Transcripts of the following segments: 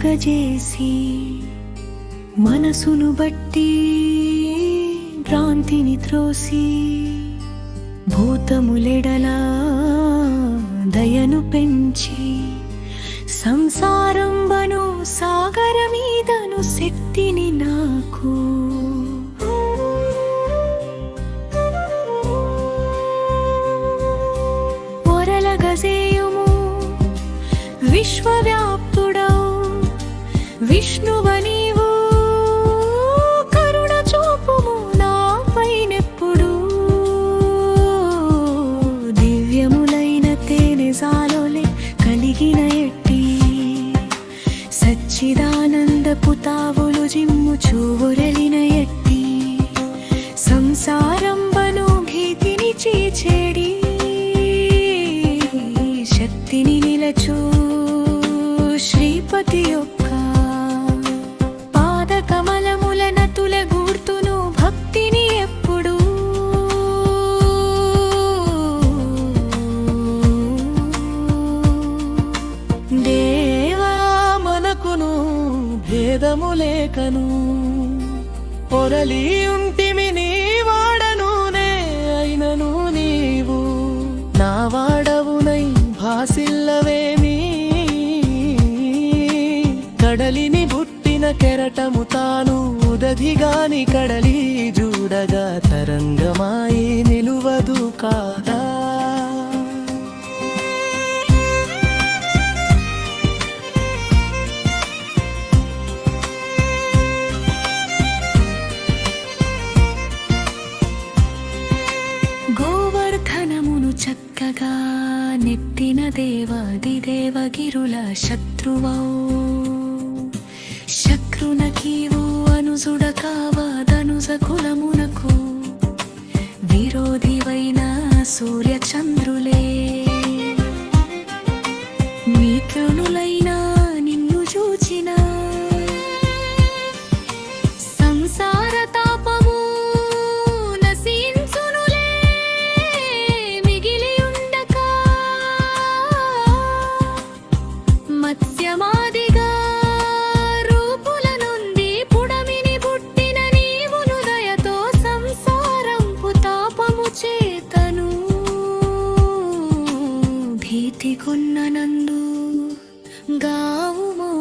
కలుగజేసి మనసును బట్టి భ్రాంతిని త్రోసి భూతములెడలా దయను పెంచి సంసారంబను సాగరమీదను శక్తిని నాకు ఒరలగజేయుము విశ్వవ్యాప్తుడౌ విష్ణువ నీవు కరుణ చూపుము నాపైనెప్పుడు దివ్యములైన తేనెజాలోలే కలిగిన ఎట్టి సచ్చిదానందపు తావులు జిమ్ము చూవురలిన ఎట్టి సంసారంబను భీతిని చీచేడి శక్తిని నిలచూ శ్రీపతి యొక్క పాదకమలముల నతుల గూర్తును భక్తిని ఎప్పుడు దేవా మనకును భేదములేకను పొరలి ఉంటిమి నీ వాడనునే అయినను నీవు నా వాడవునై భాసిల్లవేమి కడలిని బుట్టిన కెరటము తాను ఉదధిగాని కడలి చూడగా తరంగమాయి నిలువదు కాదా గోవర్ధనమును చక్కగా నెత్తిన దేవాది దేవగిరుల శత్రువౌ శక్రునకీవు అనుజుడ కావాదనుజ కులమునకు విరోధివైన సూర్యచంద్రులే మిత్రులైన నిన్ను చూచిన సంసార తాపము నశించునులే మిగిలియుండక మత్స్యమాదిగా రూపుల నుండి పుడమిని పుట్టిన నీవును దయతో సంసారంపు తాపము చేతను భీతి కొన్ననందు గావుమో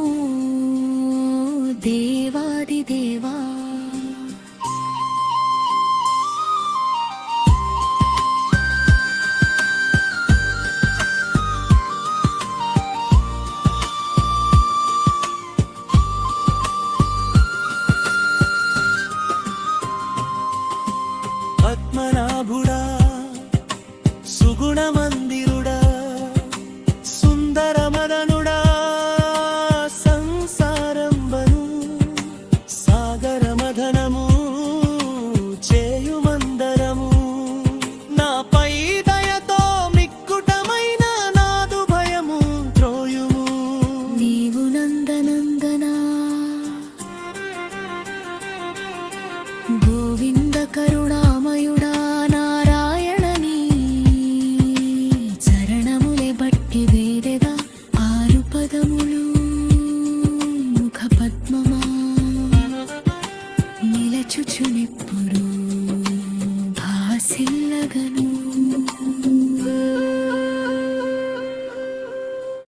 దేవాది దేవా పద్మనాభుడా సుగుణమందిరుడా సుందరమదనుడా సంసారంబను సాగరమదనము చేయుమందరము నాపై దయతో మిక్కుటమైన నాదు భయము త్రోయుము నీవు నందనందనా గోవింద కరుణామయుడా నారాయణని చరణములే బట్టి వేదెదా ఆరు పదములు ముఖ పద్మమా నిలచుచునెప్పుడు భాసిల్లగను